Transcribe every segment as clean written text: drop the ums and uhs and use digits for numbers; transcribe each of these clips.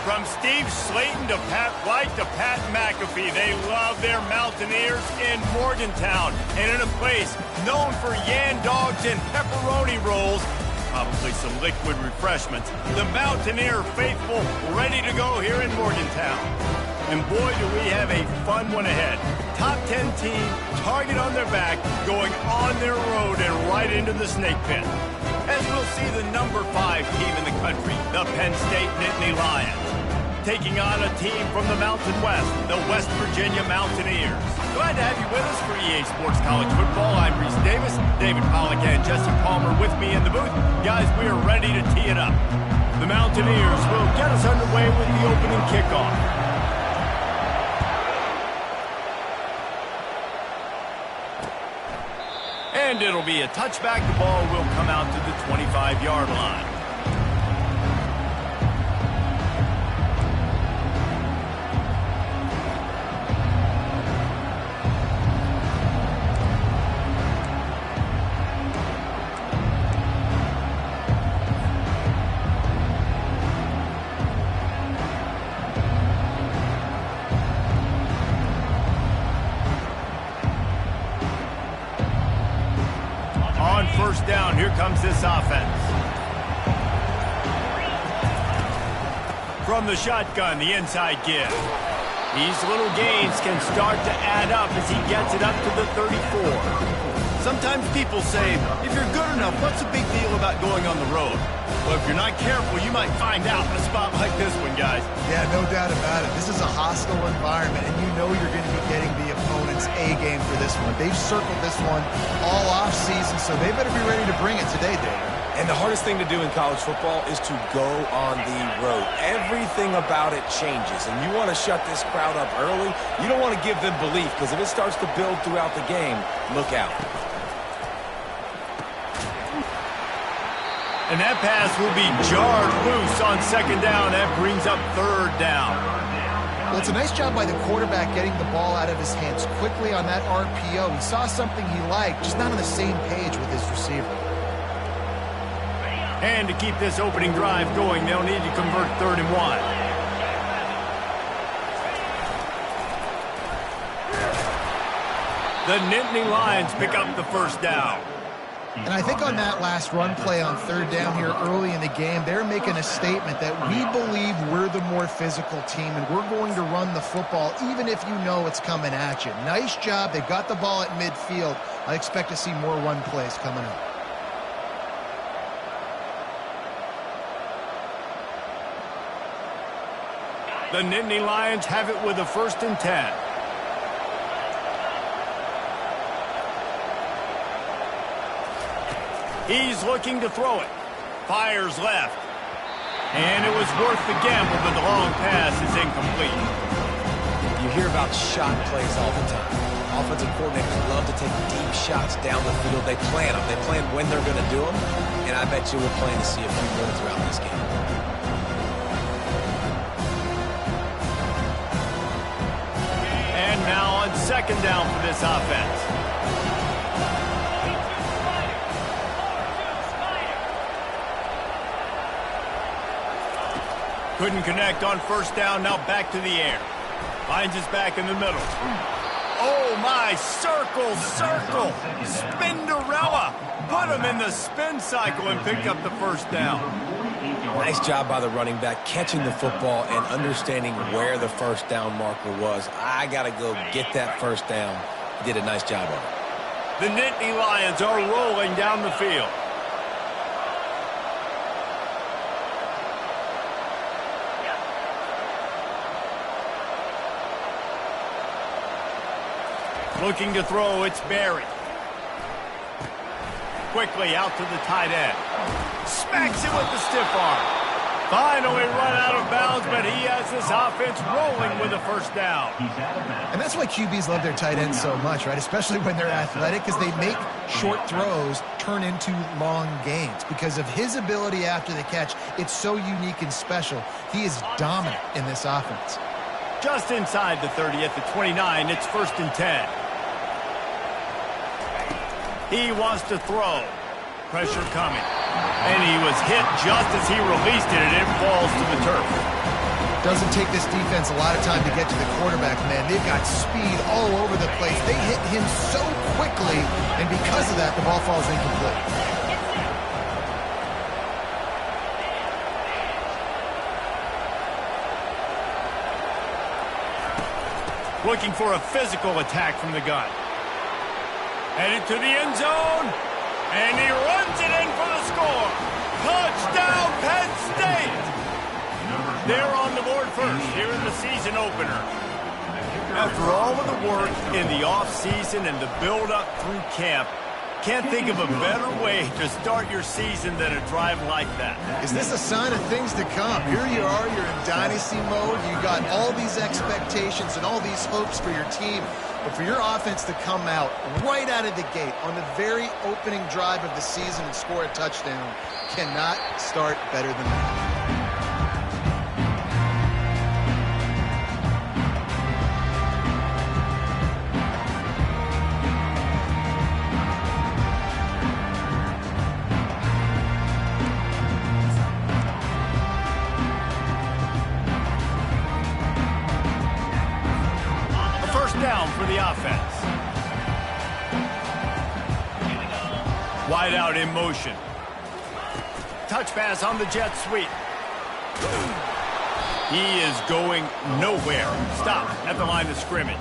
From Steve Slayton to Pat White to Pat McAfee, they love their Mountaineers in Morgantown. And in a place known for yan dogs and pepperoni rolls, probably some liquid refreshments, the Mountaineer faithful ready to go here in Morgantown. And boy, do we have a fun one ahead. Top 10 team, target on their back, going on their road and right into the snake pit. As we'll see the number 5 team in the country, the Penn State Nittany Lions, taking on a team from the Mountain West, the West Virginia Mountaineers. Glad to have you with us for EA Sports College Football. I'm Reese Davis, David Pollack and Jesse Palmer with me in the booth. Guys, we are ready to tee it up. The Mountaineers will get us underway with the opening kickoff. And it'll be a touchback. The ball will come out to the 25-yard line. First down, here comes this offense. From the shotgun, the inside give. These little gains can start to add up as he gets it up to the 34. Sometimes people say, if you're good enough, what's the big deal about going on the road? Well, if you're not careful, you might find out in a spot like this one, guys. Yeah, no doubt about it. This is a hostile environment, and you know you're going to be getting the opponent's A game for this one. They've circled this one all off season, so they better be ready to bring it today, David. And the hardest thing to do in college football is to go on the road. Everything about it changes, and you want to shut this crowd up early. You don't want to give them belief, because if it starts to build throughout the game, look out. And that pass will be jarred loose on second down. That brings up third down. Well, it's a nice job by the quarterback getting the ball out of his hands quickly on that RPO. He saw something he liked, just not on the same page with his receiver. And to keep this opening drive going, they'll need to convert 3rd and 1. The Nittany Lions pick up the first down. And I think on that last run play on 3rd down here early in the game, they're making a statement that we believe we're the more physical team and we're going to run the football even if you know it's coming at you. Nice job. They got the ball at midfield. I expect to see more run plays coming up. The Nittany Lions have it with a 1st and 10. He's looking to throw it. Fires left. And it was worth the gamble, but the long pass is incomplete. You hear about shot plays all the time. Offensive coordinators love to take deep shots down the field. They plan them. They plan when they're going to do them. And I bet you we're planning to see a few more throughout this game. And now on 2nd down for this offense. Couldn't connect on 1st down, now back to the air. Finds his back in the middle. Oh my, circle, Spinderella. Put him in the spin cycle and picked up the 1st down. Nice job by the running back, catching the football and understanding where the 1st down marker was. I got to go get that 1st down. He did a nice job of it. The Nittany Lions are rolling down the field. Looking to throw, it's Barry. Quickly out to the tight end. Smacks it with the stiff arm. Finally run out of bounds, but he has this offense rolling with a 1st down. And that's why QBs love their tight ends so much, right? Especially when they're athletic, because they make short throws turn into long gains. Because of his ability after the catch, it's so unique and special. He is dominant in this offense. Just inside the 30 at the 29, it's 1st and 10. He wants to throw. Pressure coming. And he was hit just as he released it, and it falls to the turf. Doesn't take this defense a lot of time to get to the quarterback, man. They've got speed all over the place. They hit him so quickly, and because of that, the ball falls incomplete. Looking for a physical attack from the gun. Headed to the end zone. And he runs it in for the score. Touchdown, Penn State! They're on the board first here in the season opener. After all of the work in the offseason and the build-up through camp, can't think of a better way to start your season than a drive like that. Is this a sign of things to come? Here you are, you're in dynasty mode. You got all these expectations and all these hopes for your team. But for your offense to come out right out of the gate on the very opening drive of the season and score a touchdown cannot start better than that. Down for the offense. Wide out in motion. Touch pass on the jet sweep. He is going nowhere. Stop at the line of scrimmage.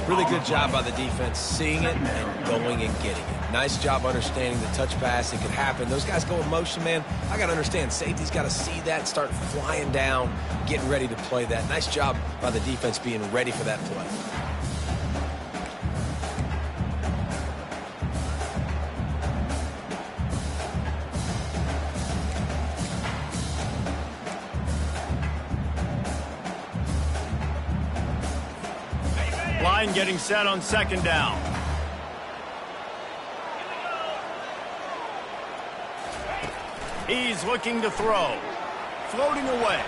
Really good job by the defense, seeing it and going and getting it. Nice job understanding the touch pass. It could happen. Those guys go in motion, man. I got to understand, safety's got to see that, start flying down, getting ready to play that. Nice job by the defense being ready for that play. Line getting set on second down. He's looking to throw. Floating away.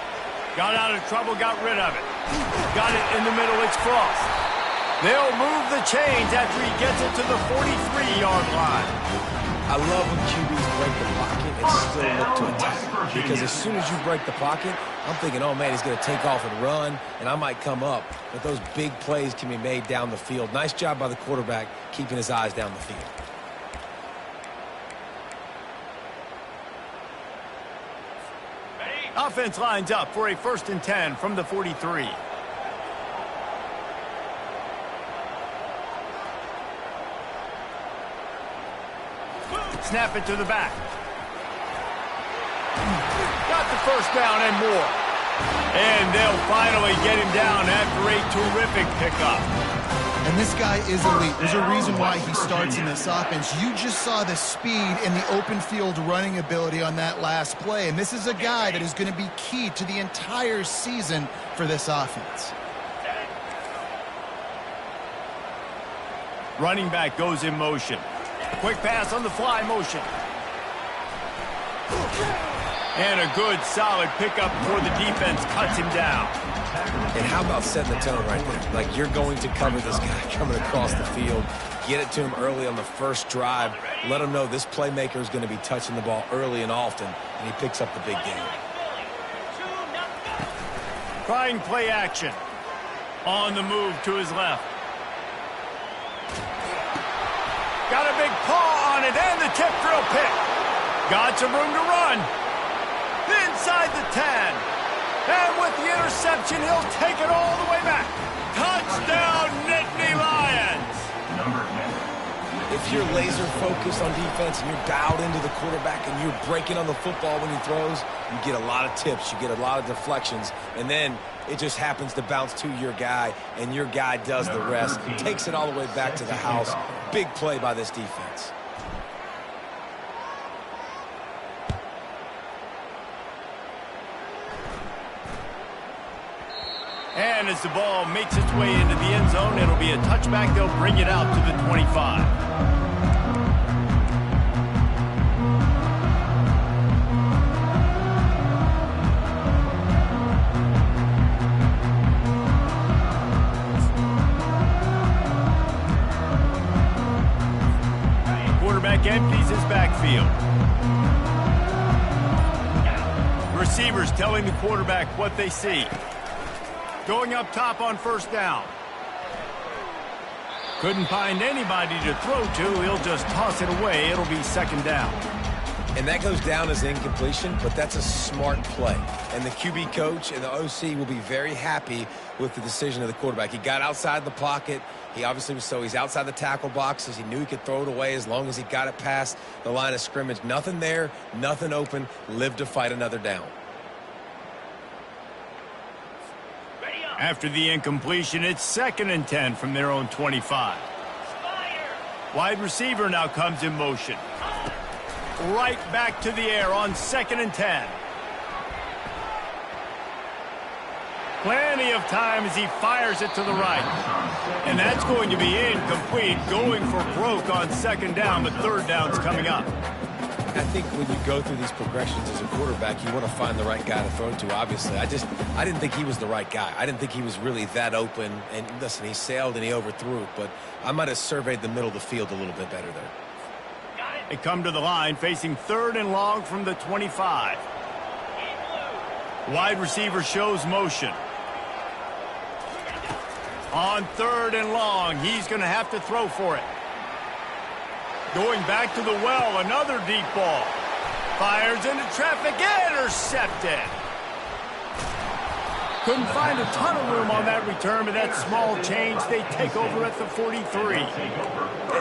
Got out of trouble, got rid of it. Got it in the middle, it's crossed. They'll move the chains after he gets it to the 43-yard line. I love when QBs break the pocket and still look to attack. Because as soon as you break the pocket, I'm thinking, oh, man, he's going to take off and run, and I might come up. But those big plays can be made down the field. Nice job by the quarterback keeping his eyes down the field. Offense lines up for a 1st and 10 from the 43. Snap it to the back. Got the first down and more. And they'll finally get him down after a terrific pickup. And this guy is elite. There's a reason why he starts in this offense. You just saw the speed and the open field running ability on that last play. And this is a guy that is going to be key to the entire season for this offense. Running back goes in motion. Quick pass on the fly motion. And a good, solid pickup before the defense cuts him down. And how about setting the tone right there? Like, you're going to cover this guy coming across the field. Get it to him early on the first drive. Let him know this playmaker is going to be touching the ball early and often, and he picks up the big game. Trying play action. On the move to his left. Got a big paw on it, and the tip drill pick. Got some room to run. Inside the 10. And with the interception, he'll take it all the way back. Touchdown, Nittany Lions. If you're laser focused on defense and you're dialed into the quarterback and you're breaking on the football when he throws, you get a lot of tips, you get a lot of deflections, and then it just happens to bounce to your guy, and your guy does the rest, takes it all the way back to the house. Big play by this defense. And as the ball makes its way into the end zone, it'll be a touchback. They'll bring it out to the 25. Quarterback empties his backfield. receivers telling the quarterback what they see. Going up top on first down. Couldn't find anybody to throw to. He'll just toss it away. It'll be second down. And that goes down as incompletion, but that's a smart play. And the QB coach and the OC will be very happy with the decision of the quarterback. He got outside the pocket. He obviously was he's outside the tackle boxes. He knew he could throw it away as long as he got it past the line of scrimmage. Nothing there, nothing open. Live to fight another down. After the incompletion, it's 2nd and 10 from their own 25. Wide receiver now comes in motion. Right back to the air on 2nd and 10. Plenty of time as he fires it to the right. And that's going to be incomplete, going for broke on 2nd down, but 3rd down's coming up. I think when you go through these progressions as a quarterback, you want to find the right guy to throw to, obviously. I didn't think he was the right guy. I didn't think he was really that open. And listen, he sailed and he overthrew it, but I might have surveyed the middle of the field a little bit better there. They come to the line facing 3rd and long from the 25. Wide receiver shows motion. On 3rd and long, he's going to have to throw for it. Going back to the well, another deep ball. Fires into traffic, intercepted. Couldn't find a ton of room on that return, but that small change, they take over at the 43.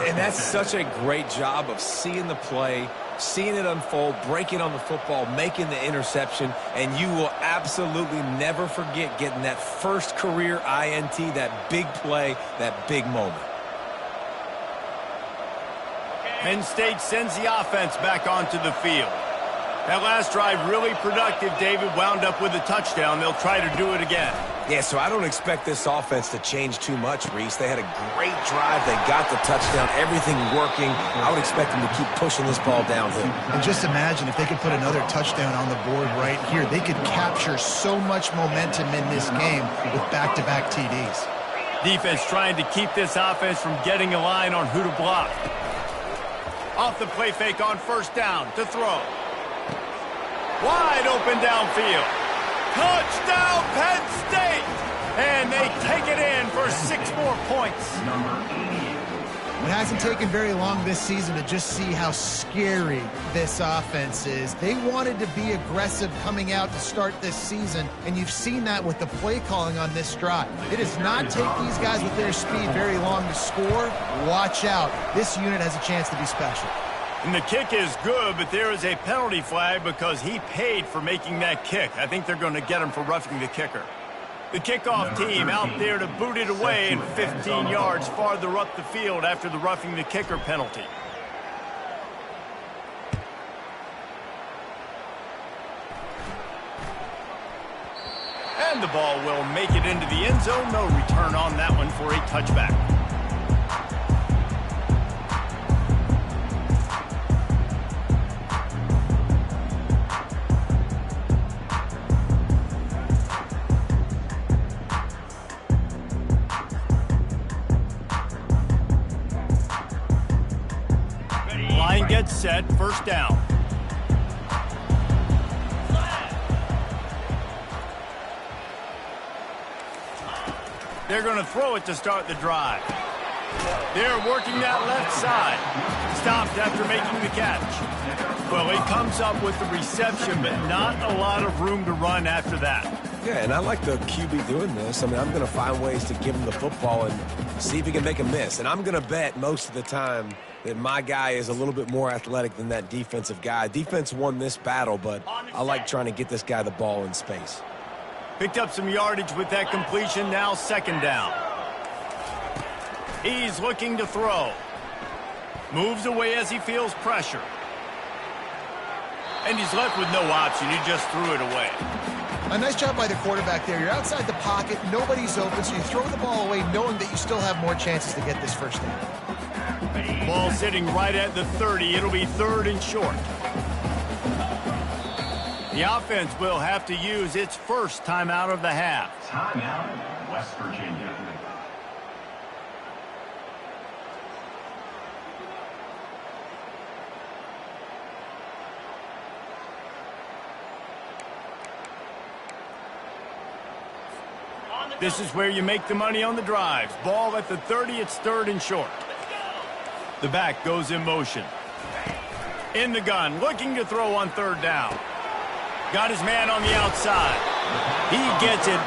And that's such a great job of seeing the play, seeing it unfold, breaking on the football, making the interception, and you will absolutely never forget getting that first career INT, that big play, that big moment. Penn State sends the offense back onto the field. That last drive really productive. David wound up with a touchdown. They'll try to do it again. Yeah, so I don't expect this offense to change too much, Reese. They had a great drive. They got the touchdown, everything working. I would expect them to keep pushing this ball downhill. And just imagine if they could put another touchdown on the board right here. They could capture so much momentum in this game with back-to-back TDs. Defense trying to keep this offense from getting a line on who to block. Off the play fake on first down to throw. Wide open downfield. Touchdown, Penn State! And they take it in for 6 more points. It hasn't taken very long this season to just see how scary this offense is. They wanted to be aggressive coming out to start this season, and you've seen that with the play calling on this drive. It does not take these guys with their speed very long to score. Watch out. This unit has a chance to be special. And the kick is good, but there is a penalty flag because he paid for making that kick. I think they're going to get him for roughing the kicker. The kickoff team out there to boot it away and 15 yards farther up the field after the roughing the kicker penalty. And the ball will make it into the end zone. No return on that one for a touchback. Line gets set, first down. They're going to throw it to start the drive. They're working that left side. Stopped after making the catch. Well, he comes up with the reception, but not a lot of room to run after that. Yeah, and I like the QB doing this. I mean, I'm going to find ways to give him the football and see if he can make a miss. And I'm going to bet most of the time that my guy is a little bit more athletic than that defensive guy. Defense won this battle, but I like trying to get this guy the ball in space. Picked up some yardage with that completion, now second down. He's looking to throw. Moves away as he feels pressure. And he's left with no option. He just threw it away. A nice job by the quarterback there. You're outside the pocket, nobody's open, so you throw the ball away knowing that you still have more chances to get this first down. Ball sitting right at the 30. It'll be third and short. The offense will have to use its first timeout of the half. Timeout, West Virginia. This is where you make the money on the drives. Ball at the 30, it's 3rd and short. The back goes in motion. In the gun, looking to throw on 3rd down. Got his man on the outside. He gets it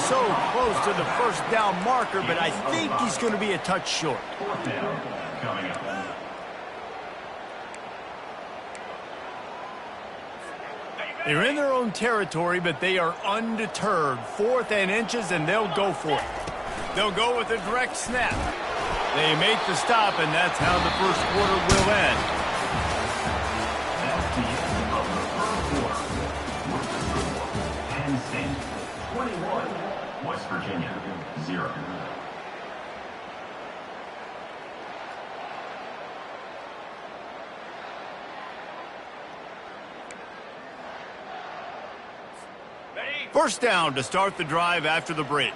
so close to the first down marker, but I think he's going to be a touch short. 4th down coming up. They're in their own territory, but they are undeterred. 4th and inches, and they'll go for it. They'll go with a direct snap. They make the stop, and that's how the first quarter will end. That's the end of the first quarter. Penn St 21, West Virginia 0. First down to start the drive after the break.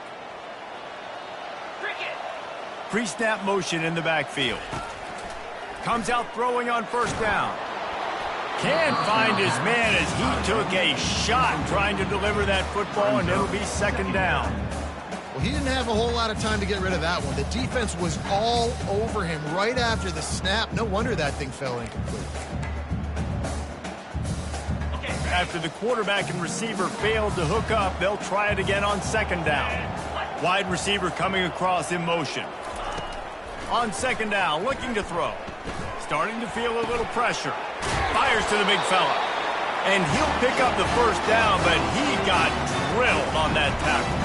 Pre-snap motion in the backfield. Comes out throwing on 1st down. Can't find his man as he took a shot trying to deliver that football, and it'll be 2nd down. Well, he didn't have a whole lot of time to get rid of that one. The defense was all over him right after the snap. No wonder that thing fell incomplete. After the quarterback and receiver failed to hook up, they'll try it again on 2nd down. Wide receiver coming across in motion. On 2nd down, looking to throw. Starting to feel a little pressure. Fires to the big fella. And he'll pick up the 1st down, but he got drilled on that tackle.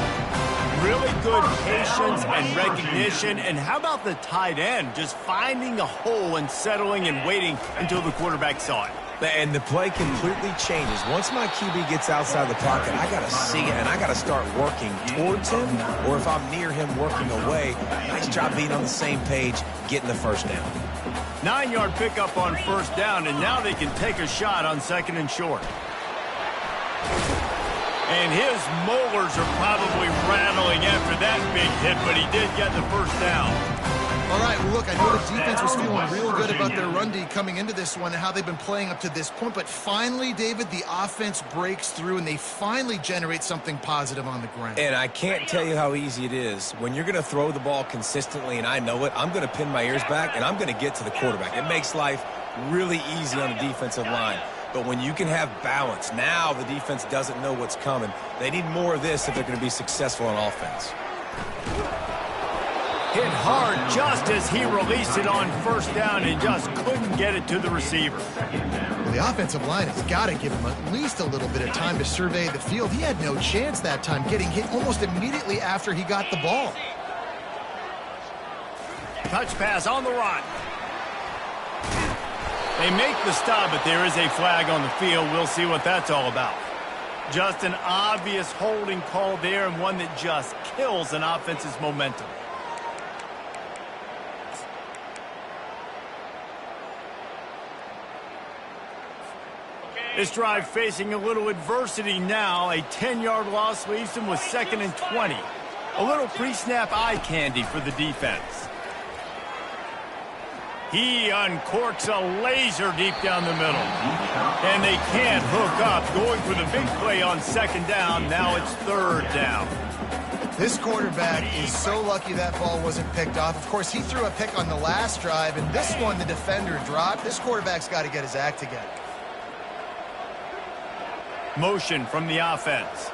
Really good patience and recognition. And how about the tight end just finding a hole and settling and waiting until the quarterback saw it? And the play completely changes. Once my QB gets outside the pocket, I got to see it, and I got to start working towards him, or if I'm near him working away, nice job being on the same page, getting the 1st down. 9-yard pickup on 1st down, and now they can take a shot on 2nd and short. And his molars are probably rattling after that big hit, but he did get the 1st down. All right, well, look, I know the defense was feeling real good about their run D coming into this one and how they've been playing up to this point. But finally, David, the offense breaks through, and they finally generate something positive on the ground. And I can't tell you how easy it is. When you're going to throw the ball consistently, and I know it, I'm going to pin my ears back, and I'm going to get to the quarterback. It makes life really easy on the defensive line. But when you can have balance, now the defense doesn't know what's coming. They need more of this if they're going to be successful on offense. Hit hard just as he released it on 1st down and just couldn't get it to the receiver. Well, the offensive line has got to give him at least a little bit of time to survey the field. He had no chance that time, getting hit almost immediately after he got the ball. Touch pass on the run. They make the stop, but there is a flag on the field. We'll see what that's all about. Just an obvious holding call there, and one that just kills an offense's momentum. This drive facing a little adversity now. A 10-yard loss leaves them with 2nd and 20. A little pre-snap eye candy for the defense. He uncorks a laser deep down the middle. And they can't hook up. Going for the big play on 2nd down. Now it's 3rd down. This quarterback is so lucky that ball wasn't picked off. Of course, he threw a pick on the last drive, and this one the defender dropped. This quarterback's got to get his act together. Motion from the offense.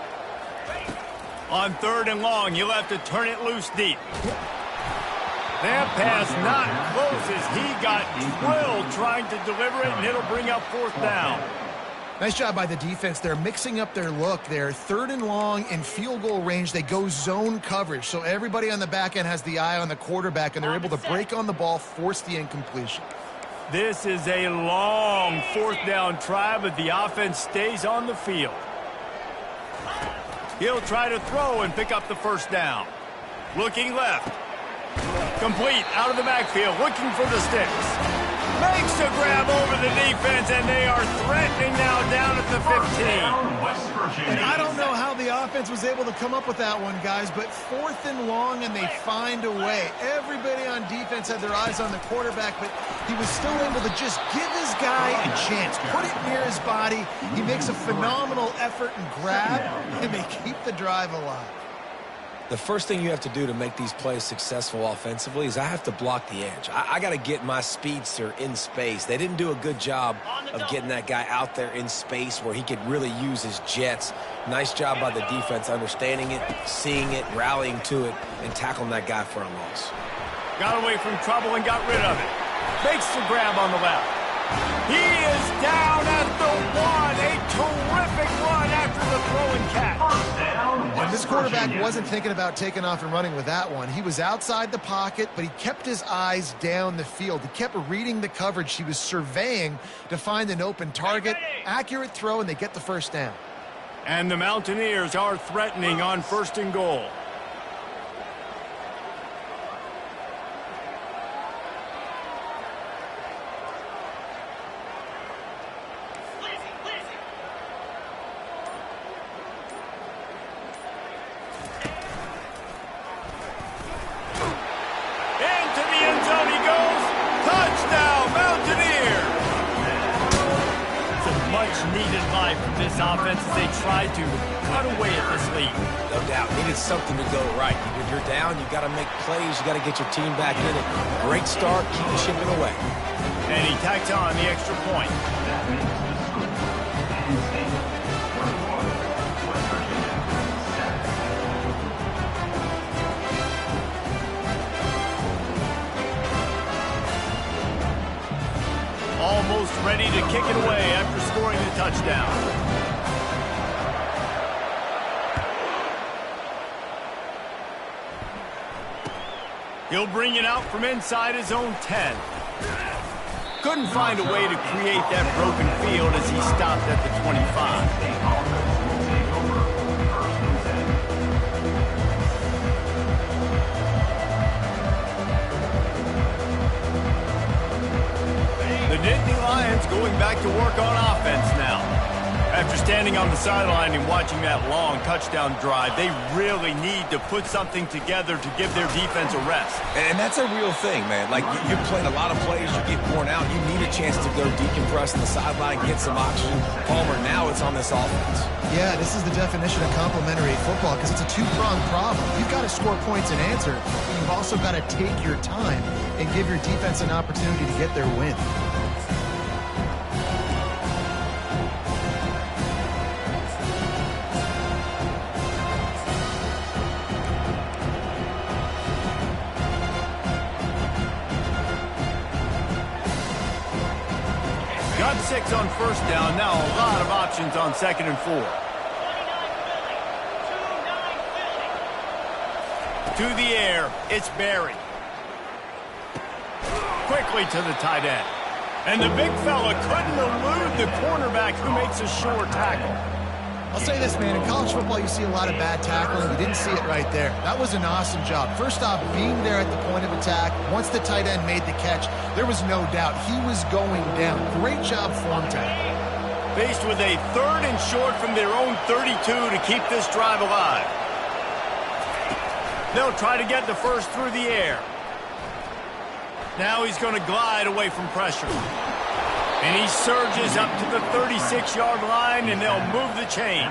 On 3rd and long, you'll have to turn it loose deep. That pass not close as he got drilled trying to deliver it, and it'll bring up 4th down. Nice job by the defense. They're mixing up their look there. 3rd and long in field goal range. They go zone coverage, so everybody on the back end has the eye on the quarterback, and they're able to break on the ball, force the incompletion. This is a long 4th down try, but the offense stays on the field. He'll try to throw and pick up the 1st down. Looking left. Complete out of the backfield, looking for the sticks. Makes a grab over the defense, and they are threatening now down at the 15. And I don't know how the offense was able to come up with that one, guys, but 4th and long, and they find a way. Everybody on defense had their eyes on the quarterback, but he was still able to just give his guy a chance, put it near his body. He makes a phenomenal effort and grab, and they keep the drive alive. The first thing you have to do to make these plays successful offensively is I have to block the edge. I got to get my speedster in space. They didn't do a good job of getting that guy out there in space where he could really use his jets. Nice job by the defense understanding it, seeing it, rallying to it, and tackling that guy for a loss. Got away from trouble and got rid of it. Makes the grab on the left. He is down at the 1. A terrific run after the throw and catch. And this quarterback wasn't thinking about taking off and running with that one. He was outside the pocket, but he kept his eyes down the field. He kept reading the coverage. He was surveying to find an open target. Accurate throw, and they get the first down. And the Mountaineers are threatening on 1st and goal. Needed life from this offense as they tried to cut away at this lead. No doubt. Needed something to go right. If you're down, you got to make plays. You got to get your team back in it. Great start. Keep chipping away. And he tacks on the extra point. That makes the score. Penn State 21, West Virginia 7. Almost ready to kick it away after scoring the touchdown. He'll bring it out from inside his own 10. Couldn't find a way to create that broken field as he stopped at the 25. The Nittany Lions going back to work on offense now. After standing on the sideline and watching that long touchdown drive, they really need to put something together to give their defense a rest. And that's a real thing, man. Like, you've played a lot of plays, you get worn out, you need a chance to go decompress on the sideline, get some oxygen. Palmer, now it's on this offense. Yeah, this is the definition of complementary football because it's a two-pronged problem. You've got to score points and answer, but you've also got to take your time and give your defense an opportunity to get their win. Got 6 on 1st down. Now a lot of options on 2nd and 4. To the air, it's Barry. Quickly to the tight end. And the big fella couldn't elude the cornerback who makes a sure tackle. I'll say this, man, in college football you see a lot of bad tackling. You didn't see it right there. That was an awesome job. First off, being there at the point of attack. Once the tight end made the catch, there was no doubt he was going down. Great job form tackle. Faced with a 3rd and short from their own 32 to keep this drive alive. They'll try to get the first through the air. Now he's going to glide away from pressure. And he surges up to the 36-yard line, and they'll move the chain.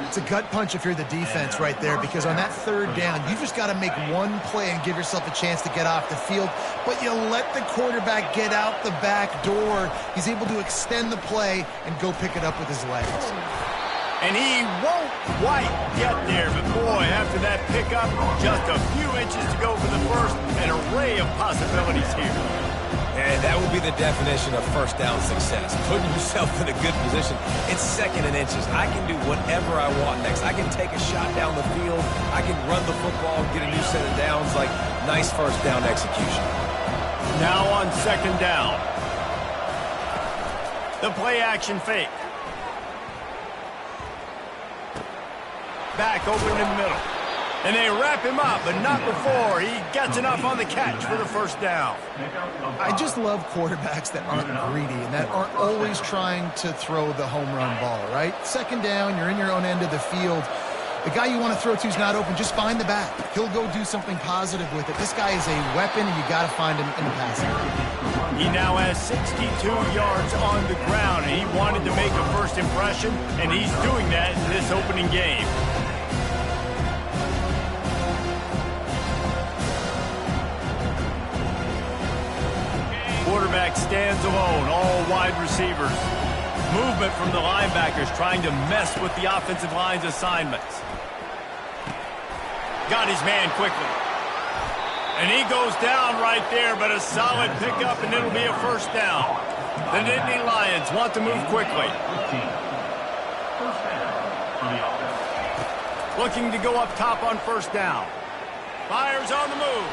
It's a gut punch if you're the defense right there, because on that 3rd down, you just got to make one play and give yourself a chance to get off the field. But you let the quarterback get out the back door. He's able to extend the play and go pick it up with his legs. And he won't quite get there, but boy, after that pickup, just a few inches to go for the first. An array of possibilities here. And that will be the definition of 1st down success. Putting yourself in a good position. It's 2nd and inches. I can do whatever I want next. I can take a shot down the field. I can run the football, get a new set of downs. Like, nice 1st down execution. Now on 2nd down. The play action fake. Back open in the middle. And they wrap him up, but not before he gets enough on the catch for the 1st down. I just love quarterbacks that aren't greedy and that aren't always trying to throw the home run ball, right? 2nd down, you're in your own end of the field. The guy you want to throw to is not open. Just find the back. He'll go do something positive with it. This guy is a weapon, and you got to find him in the passing game. He now has 62 yards on the ground, and he wanted to make a first impression, and he's doing that in this opening game. quarterback stands alone, all wide receivers. Movement from the linebackers trying to mess with the offensive line's assignments. Got his man quickly. And he goes down right there, but a solid pickup, and it'll be a first down. The Nittany Lions want to move quickly. Looking to go up top on first down. Fires on the move.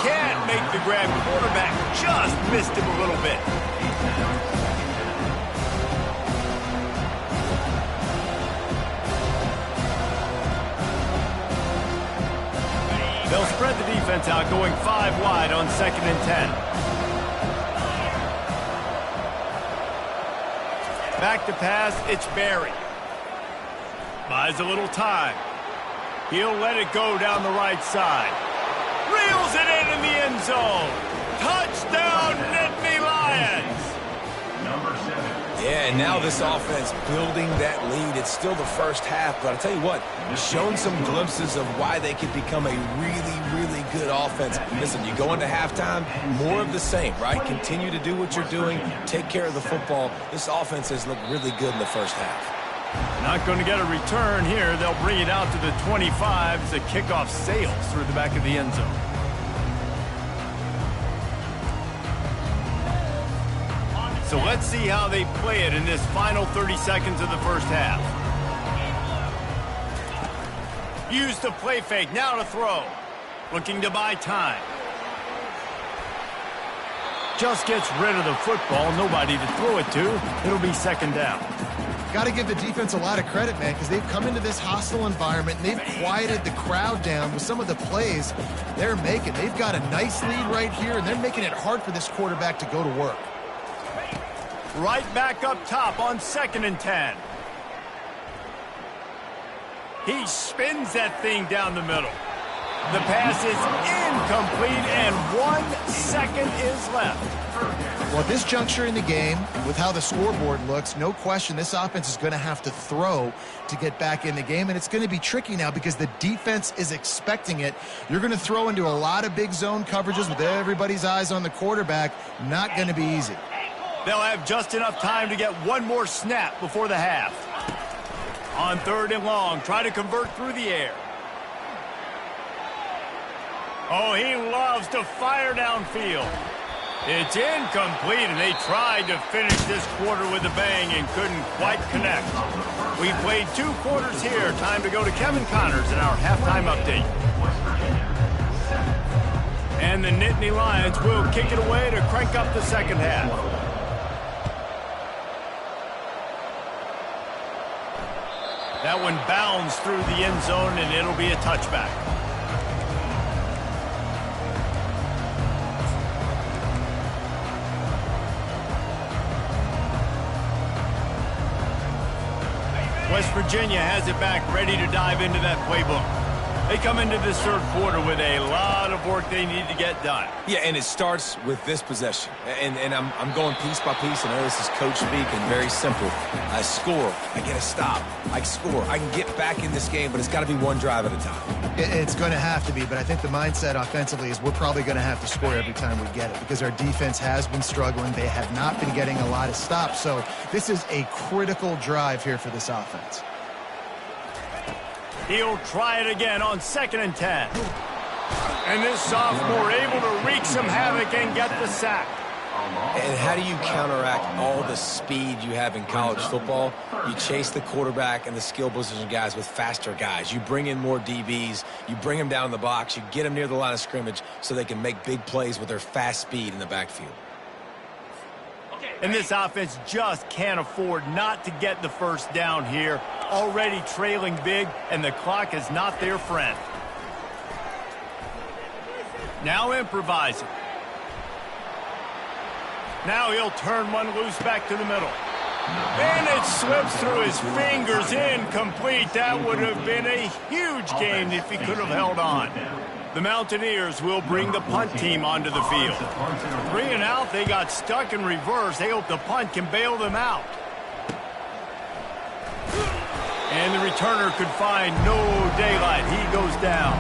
Can't make the grab. Quarterback just missed him a little bit. They'll spread the defense out, going 5 wide on 2nd and 10. Back to pass, it's Barry. Buys a little time. He'll let it go down the right side. Reels it in the end zone. Touchdown, Nittany Lions. Number 7. Yeah, and now this offense building that lead. It's still the first half, but I'll tell you what, shown some glimpses of why they could become a really, really good offense. Listen, you go into halftime, more of the same, right? Continue to do what you're doing, take care of the football. This offense has looked really good in the first half. Not going to get a return here. They'll bring it out to the 25 as the kickoff sails through the back of the end zone. So let's see how they play it in this final 30 seconds of the first half. Use the play fake, now to throw. Looking to buy time. Just gets rid of the football, nobody to throw it to. It'll be 2nd down. Got to give the defense a lot of credit, man, because they've come into this hostile environment and they've quieted the crowd down with some of the plays they're making. They've got a nice lead right here, and they're making it hard for this quarterback to go to work. Right back up top on 2nd and 10. He spins that thing down the middle. The pass is incomplete, and 1 second is left. Well, at this juncture in the game, with how the scoreboard looks, no question this offense is going to have to throw to get back in the game, and it's going to be tricky now because the defense is expecting it. You're going to throw into a lot of big zone coverages with everybody's eyes on the quarterback. Not going to be easy. They'll have just enough time to get one more snap before the half. On 3rd and long, try to convert through the air. Oh, he loves to fire downfield. It's incomplete, and they tried to finish this quarter with a bang and couldn't quite connect. We played 2 quarters here. Time to go to Kevin Connors in our halftime update. And the Nittany Lions will kick it away to crank up the 2nd half. That one bounds through the end zone, and it'll be a touchback. West Virginia has it back, ready to dive into that playbook. They come into this 3rd quarter with a lot of work they need to get done. Yeah, and it starts with this possession. And I'm going piece by piece, and I know this is coach speak and very simple. I score, I get a stop, I score. I can get back in this game, but it's got to be one drive at a time. It's going to have to be, but I think the mindset offensively is we're probably going to have to score every time we get it because our defense has been struggling. They have not been getting a lot of stops, so this is a critical drive here for this offense. He'll try it again on 2nd and 10. And this sophomore able to wreak some havoc and get the sack. And how do you counteract all the speed you have in college football? You chase the quarterback and the skill position guys with faster guys. You bring in more DBs. You bring them down the box. You get them near the line of scrimmage so they can make big plays with their fast speed in the backfield. And this offense just can't afford not to get the first down here. Already trailing big, and the clock is not their friend. Now improvising. Now he'll turn one loose back to the middle. And it slips through his fingers, incomplete. That would have been a huge gain if he could have held on. The Mountaineers will bring the punt team onto the field. 3 and out, they got stuck in reverse. They hope the punt can bail them out. And the returner could find no daylight. He goes down.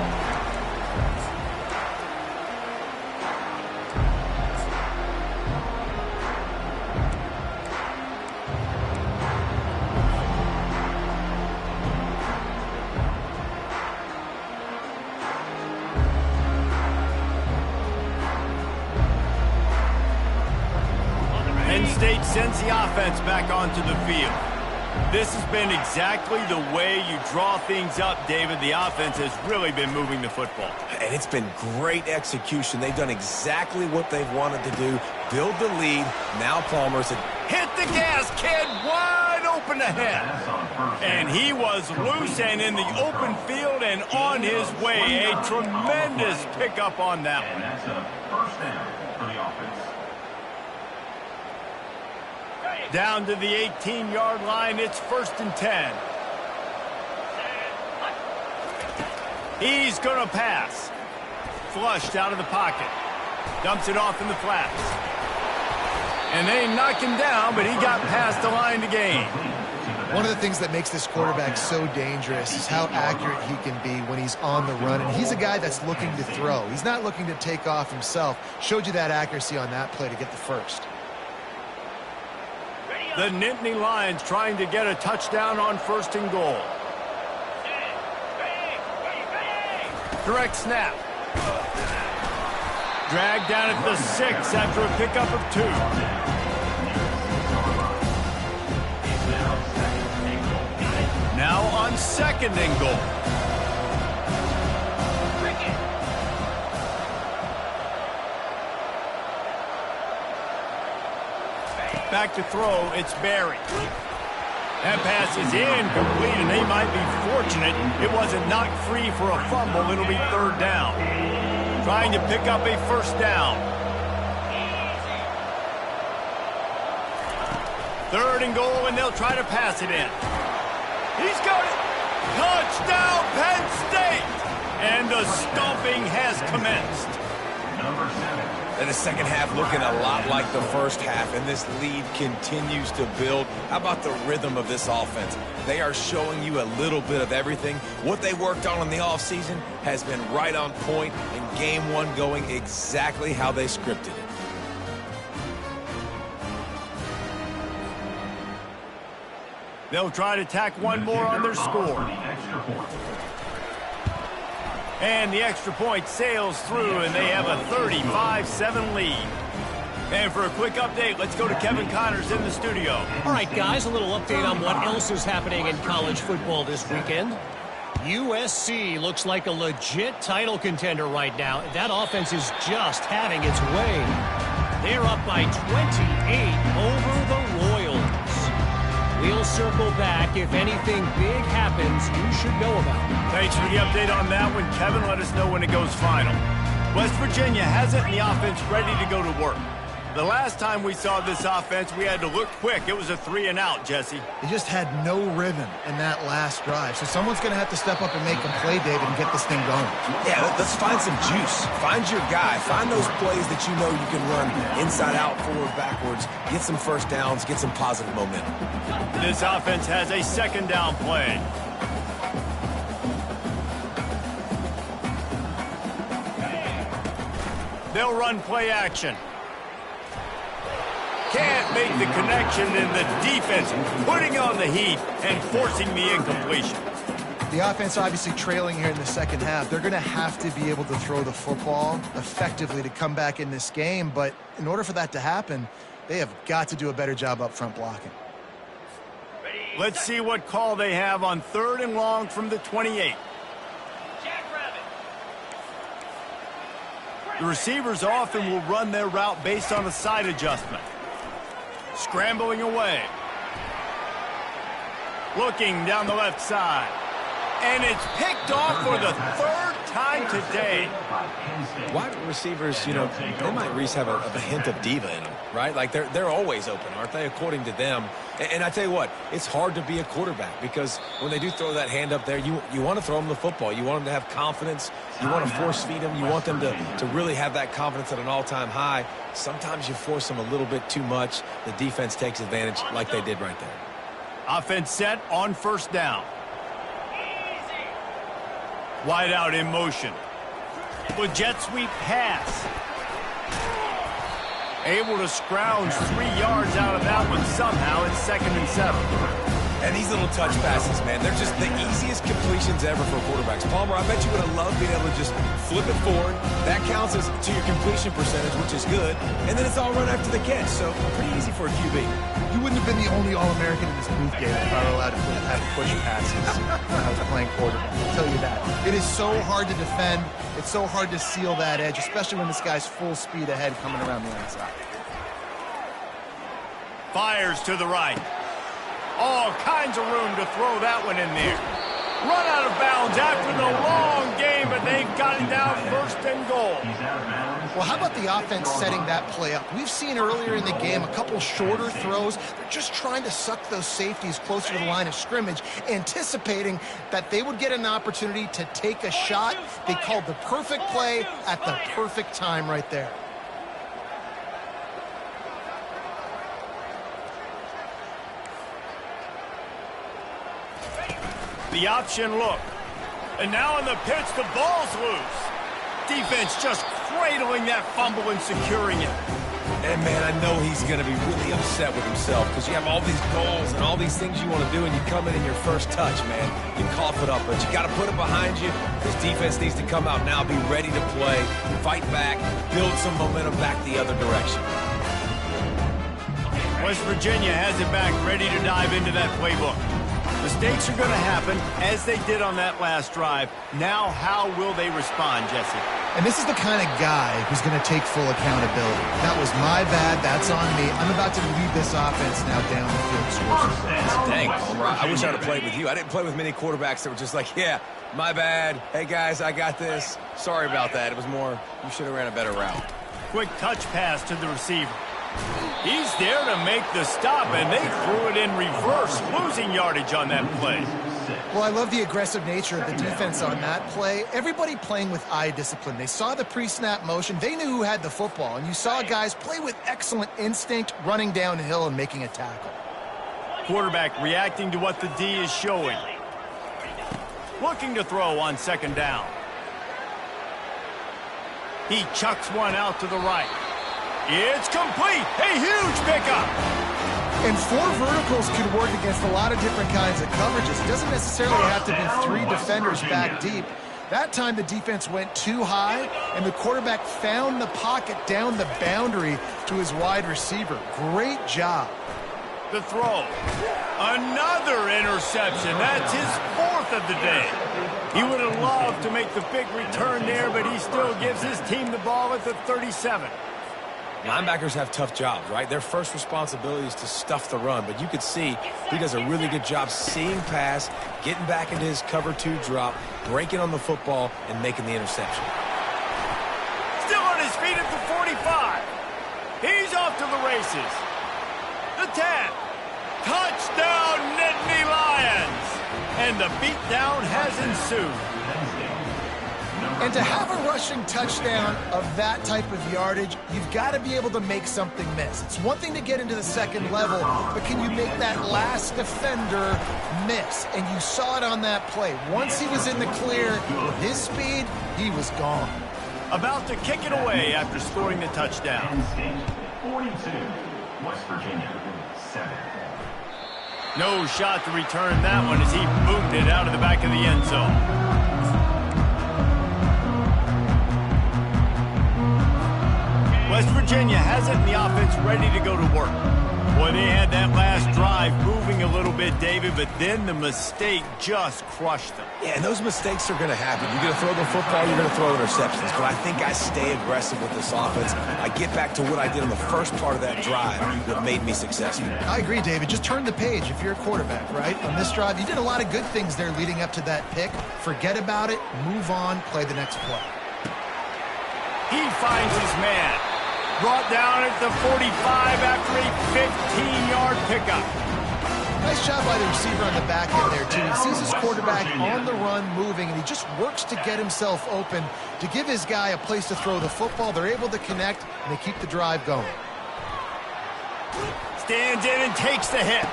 Penn State sends the offense back onto the field. This has been exactly the way you draw things up, David. The offense has really been moving the football. And it's been great execution. They've done exactly what they've wanted to do. Build the lead. Now Palmer's hit the gas, kid. Wide open ahead. And he was loose and in the open field and on his way. A tremendous pickup on that one. And that's a first down for the offense. Down to the 18-yard line, it's 1st and 10. He's going to pass. Flushed out of the pocket. Dumps it off in the flats. And they knock him down, but he got past the line to gain. One of the things that makes this quarterback so dangerous is how accurate he can be when he's on the run. And he's a guy that's looking to throw. He's not looking to take off himself. Showed you that accuracy on that play to get the first. The Nittany Lions trying to get a touchdown on 1st and goal. Direct snap. Dragged down at the 6 after a pickup of 2. Now on 2nd and goal. Back to throw, it's Barry. That pass is incomplete, and they might be fortunate it wasn't knocked free for a fumble. It'll be 3rd down. Trying to pick up a 1st down. 3rd and goal, and they'll try to pass it in. He's got it. Touchdown, Penn State! And the stomping has commenced. Number 7. And the second half looking a lot like the first half, and this lead continues to build. How about the rhythm of this offense? They are showing you a little bit of everything. What they worked on in the offseason has been right on point, and game 1 going exactly how they scripted it. They'll try to tack one more on their score. And the extra point sails through, and they have a 35-7 lead. And for a quick update, let's go to Kevin Connors in the studio. All right, guys, a little update on what else is happening in college football this weekend. USC looks like a legit title contender right now. That offense is just having its way. They're up by 28 over the Royals. We'll circle back. If anything big happens, you should know about it. Thanks for the update on that one, Kevin. Let us know when it goes final. West Virginia has it, and the offense ready to go to work. The last time we saw this offense, we had to look quick. It was a 3-and-out, Jesse. They just had no rhythm in that last drive. So someone's going to have to step up and make a play, David, and get this thing going. Yeah, let's find some juice. Find your guy. Find those plays that you know you can run inside out, forward, backwards. Get some first downs. Get some positive momentum. This offense has a 2nd down play. They'll run play action. Can't make the connection, and the defense putting on the heat and forcing the incompletion. The offense obviously trailing here in the second half. They're going to have to be able to throw the football effectively to come back in this game. But in order for that to happen, they have got to do a better job up front blocking. Let's see what call they have on 3rd and long from the 28. The receivers often will run their route based on a side adjustment. Scrambling away. Looking down the left side. And it's picked off for the 3rd time today. Wide receivers, you know, they might at least have a hint of diva in them, right? Like they're always open, aren't they, according to them? And I tell you what, it's hard to be a quarterback because when they do throw that hand up there, you want to throw them the football. You want them to have confidence. You want to force feed them. You want them to really have that confidence at an all-time high. Sometimes you force them a little bit too much. The defense takes advantage like they did right there. Offense set on 1st down. Wide out in motion. With jet sweep pass. Able to scrounge 3 yards out of that one somehow. It's 2nd and 7. And these little touch passes, man, they're just the easiest completions ever for quarterbacks. Palmer, I bet you would have loved being able to just flip it forward. That counts as to your completion percentage, which is good. And then it's all run after the catch, so pretty easy for a QB. You wouldn't have been the only All-American in this booth game if I were allowed to have push passes when I was playing quarterback. I'll tell you that. It is so hard to defend. It's so hard to seal that edge, especially when this guy's full speed ahead coming around the outside. Fires to the right. All kinds of room to throw that one in there. Run out of bounds after the long game, but they've got it down first and goal. Well, how about the offense setting that play up? We've seen earlier in the game a couple shorter throws. They're just trying to suck those safeties closer to the line of scrimmage, anticipating that they would get an opportunity to take a shot. They called the perfect play at the perfect time right there. The option look. And now on the pitch, the ball's loose. Defense just cradling that fumble and securing it. And, man, I know he's going to be really upset with himself because you have all these goals and all these things you want to do, and you come in your first touch, man. You cough it up, but you got to put it behind you. This defense needs to come out now, be ready to play, fight back, build some momentum back the other direction. West Virginia has it back, ready to dive into that playbook. Mistakes are going to happen, as they did on that last drive. Now, how will they respond, Jesse? And this is the kind of guy who's going to take full accountability. That was my bad. That's on me. I'm about to lead this offense now down the field. Dang, I wish I would have played with you. I didn't play with many quarterbacks that were just like, yeah, my bad. Hey, guys, I got this. Sorry about that. It was more, you should have ran a better route. Quick touch pass to the receiver. He's there to make the stop, and they threw it in reverse, losing yardage on that play. Well, I love the aggressive nature of the defense on that play. Everybody playing with eye discipline. They saw the pre-snap motion. They knew who had the football, and you saw guys play with excellent instinct, running downhill and making a tackle. Quarterback reacting to what the D is showing. Looking to throw on second down. He chucks one out to the right. It's complete. A huge pickup. And four verticals could work against a lot of different kinds of coverages. It doesn't necessarily have to be three defenders back deep. That time the defense went too high, and the quarterback found the pocket down the boundary to his wide receiver. Great job. The throw. Another interception. That's his fourth of the day. He would have loved to make the big return there, but he still gives his team the ball at the 37. Linebackers have tough jobs, right? Their first responsibility is to stuff the run, but you could see he does a really good job seeing pass, getting back into his cover two drop, breaking on the football, and making the interception. Still on his feet at the 45. He's off to the races. The 10. Touchdown, Nittany Lions! And the beatdown has ensued. And to have a rushing touchdown of that type of yardage, you've got to be able to make something miss. It's one thing to get into the second level, but can you make that last defender miss? And you saw it on that play. Once he was in the clear, with his speed, he was gone. About to kick it away after scoring the touchdown. Penn State 42, West Virginia 7. No shot to return that one as he boomed it out of the back of the end zone. West Virginia has it, and the offense ready to go to work. Boy, they had that last drive moving a little bit, David, but then the mistake just crushed them. Yeah, and those mistakes are going to happen. You're going to throw the football, you're going to throw interceptions. But I think I stay aggressive with this offense. I get back to what I did in the first part of that drive that made me successful. I agree, David. Just turn the page if you're a quarterback, right? On this drive, you did a lot of good things there leading up to that pick. Forget about it, move on, play the next play. He finds his man. Brought down at the 45 after a 15-yard pickup. Nice job by the receiver on the back end there, too. He sees his quarterback on the run moving, and he just works to get himself open to give his guy a place to throw the football. They're able to connect, and they keep the drive going. Stands in and takes the hit.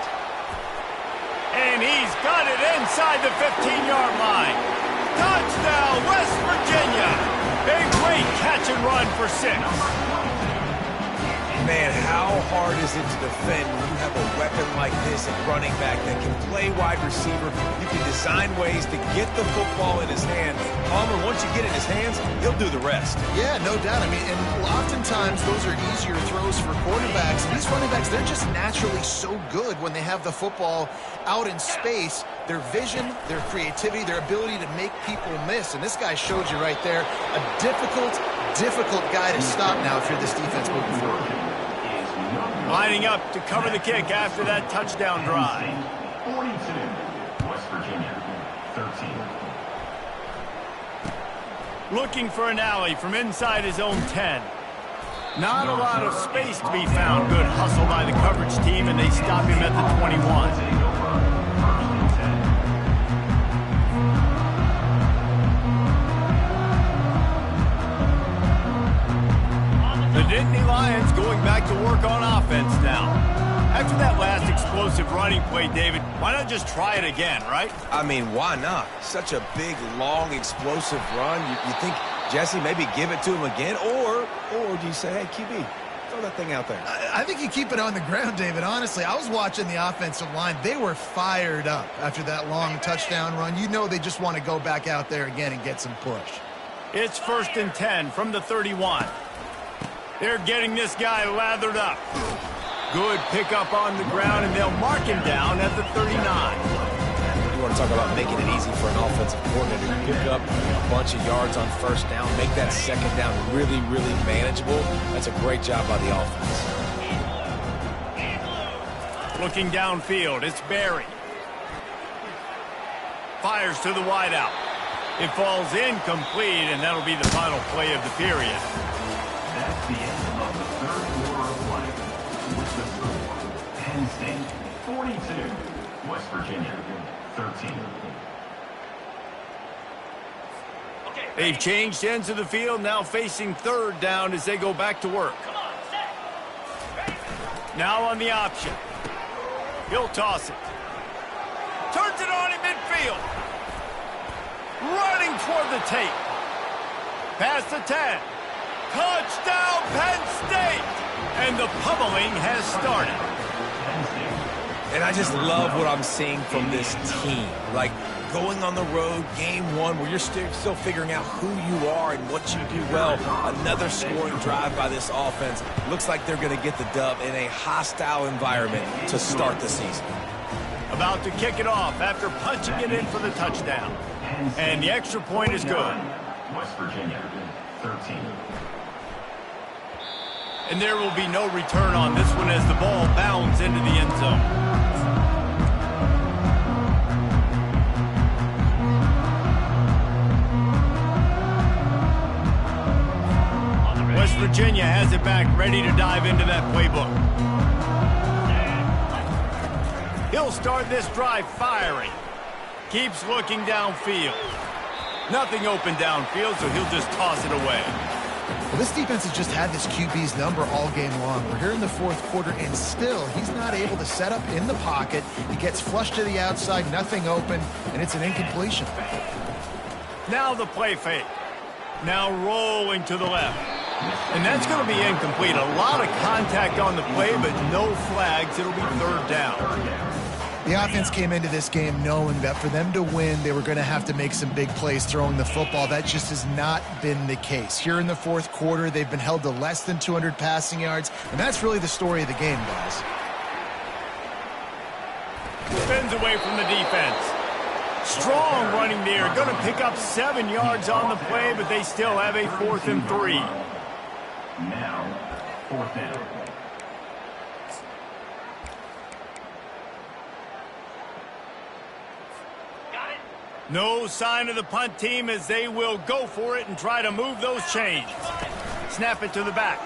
And he's got it inside the 15-yard line. Touchdown, West Virginia. A great catch and run for 6. Man, how hard is it to defend when you have a weapon like this at running back that can play wide receiver? You can design ways to get the football in his hand. Palmer, once you get it in his hands, he'll do the rest. Yeah, no doubt. I mean, and oftentimes those are easier throws for quarterbacks. These running backs, they're just naturally so good when they have the football out in space. Their vision, their creativity, their ability to make people miss. And this guy showed you right there a difficult guy to stop now if you're this defense moving forward. Lining up to cover the kick after that touchdown drive. 42, West Virginia, 13. Looking for an alley from inside his own 10. Not a lot of space to be found. Good hustle by the coverage team, and they stop him at the 21. The Nittany Lions going back to work on offense now. After that last explosive running play, David, why not just try it again, right? I mean, why not? Such a big, long, explosive run. You think, Jesse, maybe give it to him again? Or do you say, hey, QB, throw that thing out there? I think you keep it on the ground, David. Honestly, I was watching the offensive line. They were fired up after that long touchdown run. You know they just want to go back out there again and get some push. It's 1st and 10 from the 31. They're getting this guy lathered up. Good pickup on the ground, and they'll mark him down at the 39. You want to talk about making it easy for an offensive coordinator to pick up a bunch of yards on first down, make that second down really, really manageable. That's a great job by the offense. Looking downfield, it's Barry. Fires to the wideout. It falls incomplete, and that'll be the final play of the period. That's the end of the third quarter of play. With the score, Penn State 42, West Virginia 13. They've changed ends of the field, now facing 3rd down as they go back to work. Now on the option. He'll toss it. Turns it on in midfield. Running toward the tape. Past the 10. Touchdown, Penn State! And the pummeling has started. And I just love what I'm seeing from this team. Like, going on the road, game one, where you're still figuring out who you are and what you do well. Another scoring drive by this offense. Looks like they're going to get the dub in a hostile environment to start the season. About to kick it off after punching it in for the touchdown. And the extra point is good. West Virginia 13. And there will be no return on this one as the ball bounds into the end zone. West Virginia has it back, ready to dive into that playbook. He'll start this drive firing. Keeps looking downfield. Nothing open downfield, so he'll just toss it away. Well, this defense has just had this QB's number all game long. We're here in the 4th quarter, and still he's not able to set up in the pocket. He gets flushed to the outside, nothing open, and it's an incompletion. Now the play fake. Now rolling to the left. And that's going to be incomplete. A lot of contact on the play, but no flags. It'll be 3rd down. The offense came into this game knowing that for them to win, they were going to have to make some big plays throwing the football. That just has not been the case. Here in the 4th quarter, they've been held to less than 200 passing yards, and that's really the story of the game, guys. Spins away from the defense. Strong running there. Going to pick up 7 yards on the play, but they still have a 4th and 3. Now, 4th down. No sign of the punt team as they will go for it and try to move those chains. Snap it to the back.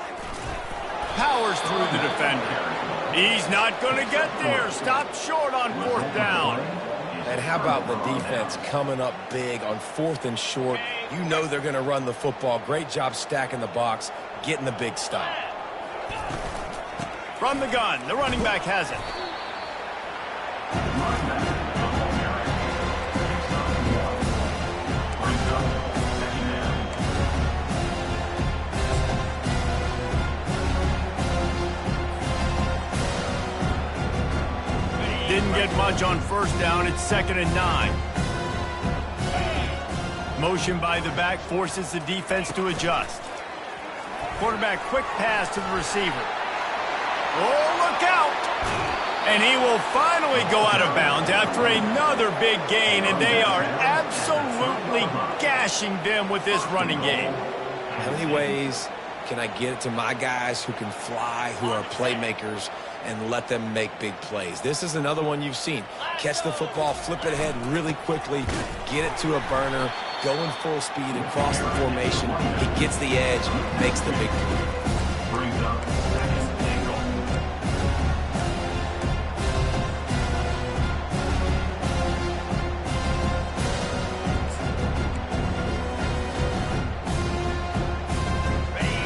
Powers through the defender. He's not going to get there. Stopped short on 4th down. And how about the defense coming up big on 4th and short? You know they're going to run the football. Great job stacking the box, getting the big stop. From the gun, the running back has it. didn't get much on first down. It's 2nd and 9. Motion by the back forces the defense to adjust. Quarterback quick pass to the receiver. Oh, look out! And he will finally go out of bounds after another big gain, and they are absolutely gashing them with this running game. How many ways can I get it to my guys who can fly, who are playmakers, and let them make big plays? This is another one you've seen. Catch the football, flip it ahead really quickly, get it to a burner, going full speed across the formation. He gets the edge, makes the big play. Brings up second and goal.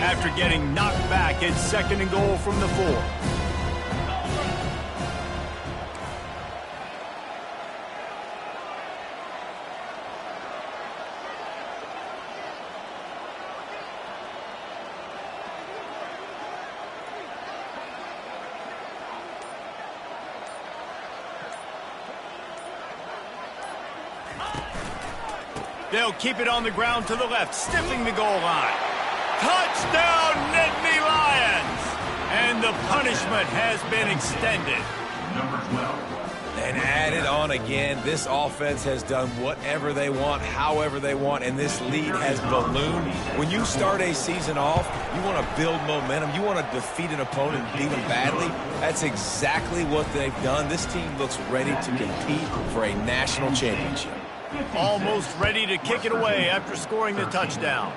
After getting knocked back, it's 2nd and goal from the 4. They'll keep it on the ground to the left, stiffing the goal line. Touchdown, Nittany Lions! And the punishment has been extended. Number 12. And add it on again. This offense has done whatever they want, however they want, and this lead has ballooned. When you start a season off, you want to build momentum. You want to defeat an opponent and beat them badly. That's exactly what they've done. This team looks ready to compete for a national championship. Almost ready to kick it away after scoring the touchdown.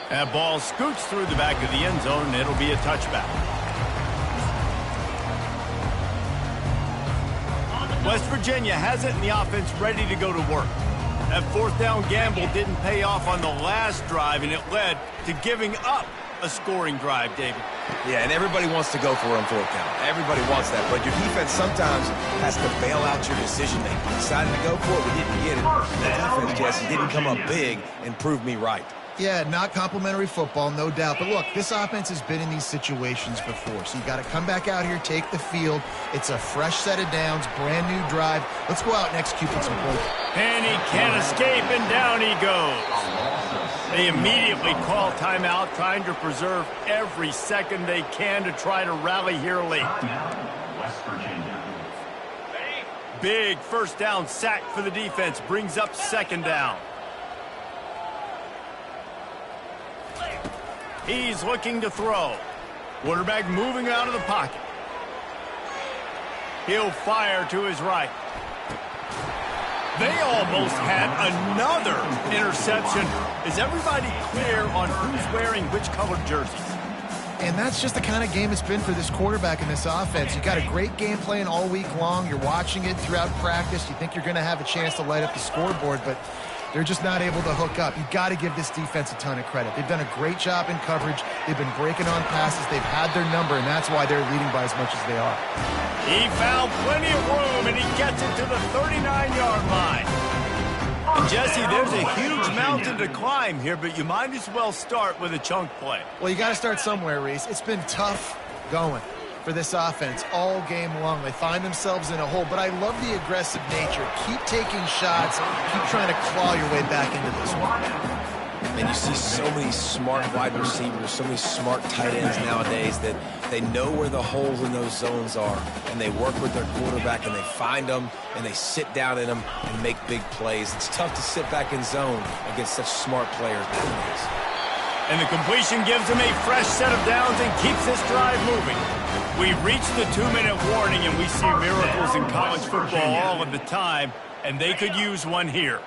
That ball scoots through the back of the end zone, and it'll be a touchback. West Virginia has it in the offense ready to go to work. That 4th down gamble didn't pay off on the last drive, and it led to giving up a scoring drive, David. Yeah, and everybody wants to go for it on 4th down. Everybody wants that, but your defense sometimes has to bail out your decision making. We decided to go for it, we didn't get it. The defense, Jesse, didn't come up big and prove me right. Yeah, not complimentary football, no doubt. But look, this offense has been in these situations before. So you got to come back out here, take the field. It's a fresh set of downs, brand new drive. Let's go out and execute with some points. And he can't escape, and down he goes. They immediately call timeout, trying to preserve every second they can to try to rally here late. West Virginia. Big 1st down sack for the defense, brings up 2nd down. He's looking to throw. Quarterback moving out of the pocket. He'll fire to his right. They almost had another interception. Is everybody clear on who's wearing which colored jerseys? And that's just the kind of game it's been for this quarterback in this offense. You got a great game plan all week long. You're watching it throughout practice. You think you're going to have a chance to light up the scoreboard, but they're just not able to hook up. You got to give this defense a ton of credit. They've done a great job in coverage. They've been breaking on passes. They've had their number, and that's why they're leading by as much as they are. He found plenty of room, and he gets it to the 39-yard line. And Jesse, there's a huge mountain to climb here, but you might as well start with a chunk play. Well, you got to start somewhere, Reese. It's been tough going for this offense all game long. They find themselves in a hole, but I love the aggressive nature. Keep taking shots. Keep trying to claw your way back into this one. And you see so many smart wide receivers, so many smart tight ends nowadays that they know where the holes in those zones are, and they work with their quarterback, and they find them, and they sit down in them and make big plays. It's tough to sit back in zone against such smart players nowadays. And the completion gives them a fresh set of downs and keeps this drive moving. We've reached the 2-minute warning, and we see miracles in college football all of the time, and they could use one here.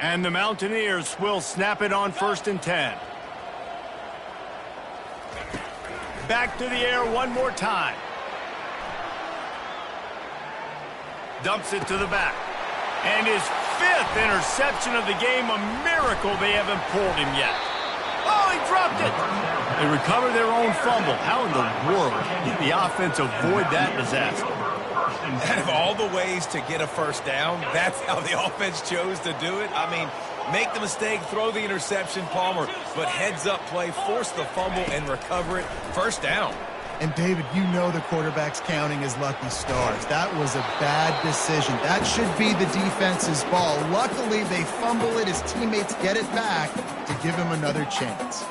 And the Mountaineers will snap it on 1st and 10. Back to the air one more time. Dumps it to the back. And his 5th interception of the game, a miracle they haven't pulled him yet. Oh, he dropped it. They recover their own fumble. How in the world did the offense avoid that disaster? Out of all the ways to get a 1st down, that's how the offense chose to do it. I mean, make the mistake, throw the interception, Palmer, but heads-up play, force the fumble, and recover it. 1st down. And, David, you know the quarterback's counting his lucky stars. That was a bad decision. That should be the defense's ball. Luckily, they fumble it. His teammates get it back to give him another chance.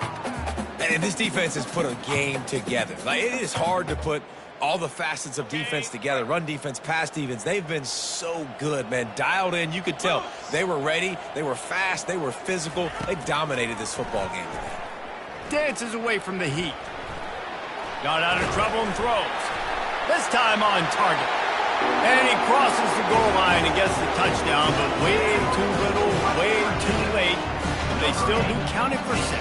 And this defense has put a game together. Like, it is hard to put all the facets of defense together. Run defense, pass defense. They've been so good, man. Dialed in. You could tell they were ready. They were fast. They were physical. They dominated this football game today. Dances away from the heat. Got out of trouble and throws. This time on target. And he crosses the goal line and gets the touchdown, but way too little, way too late. They still do count it for 6.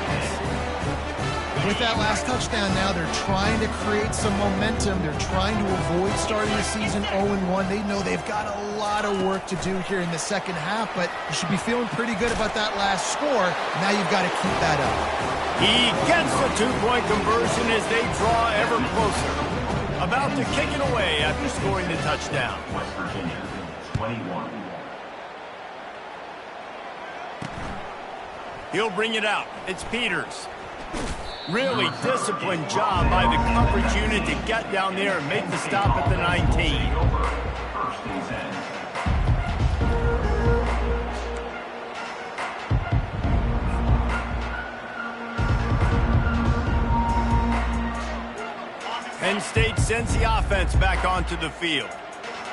With that last touchdown now, they're trying to create some momentum. They're trying to avoid starting the season 0-1. They know they've got a lot of work to do here in the second half, but you should be feeling pretty good about that last score. Now you've got to keep that up. He gets the 2-point conversion as they draw ever closer. About to kick it away after scoring the touchdown. West Virginia, 21. He'll bring it out. It's Peters. Really disciplined job by the coverage unit to get down there and make the stop at the 19. First and 10. Penn State sends the offense back onto the field.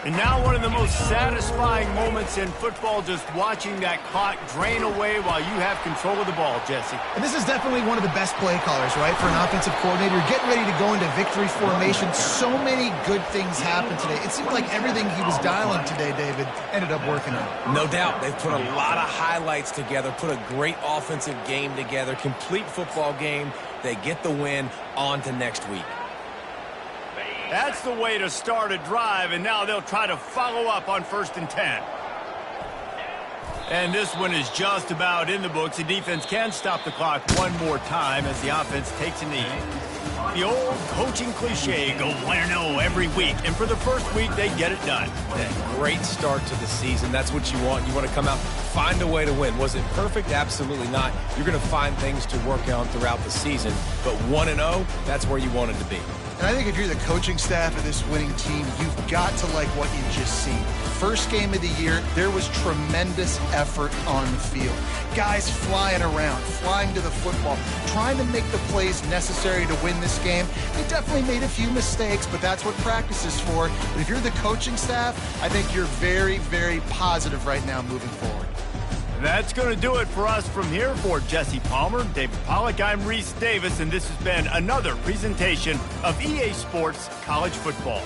And now one of the most satisfying moments in football, just watching that clock drain away while you have control of the ball, Jesse. And this is definitely one of the best play callers, right, for an offensive coordinator. Getting ready to go into victory formation. So many good things happened today. It seemed like everything he was dialing today, David, ended up working out. No doubt. They've put a lot of highlights together, put a great offensive game together, complete football game. They get the win. On to next week. That's the way to start a drive, and now they'll try to follow up on 1st and 10. And this one is just about in the books. The defense can stop the clock one more time as the offense takes a knee. The old coaching cliche, go 1-0 every week. And for the first week, they get it done. Yeah, great start to the season. That's what you want. You want to come out, find a way to win. Was it perfect? Absolutely not. You're going to find things to work on throughout the season. But 1-0, that's where you want it to be. And I think if you're the coaching staff of this winning team, you've got to like what you've just seen. First game of the year, there was tremendous effort on the field. Guys flying around, flying to the football, trying to make the plays necessary to win this game. They definitely made a few mistakes, but that's what practice is for. But if you're the coaching staff, I think you're very, very positive right now moving forward. That's going to do it for us from here. For Jesse Palmer, David Pollack, I'm Reese Davis, and this has been another presentation of EA Sports College Football.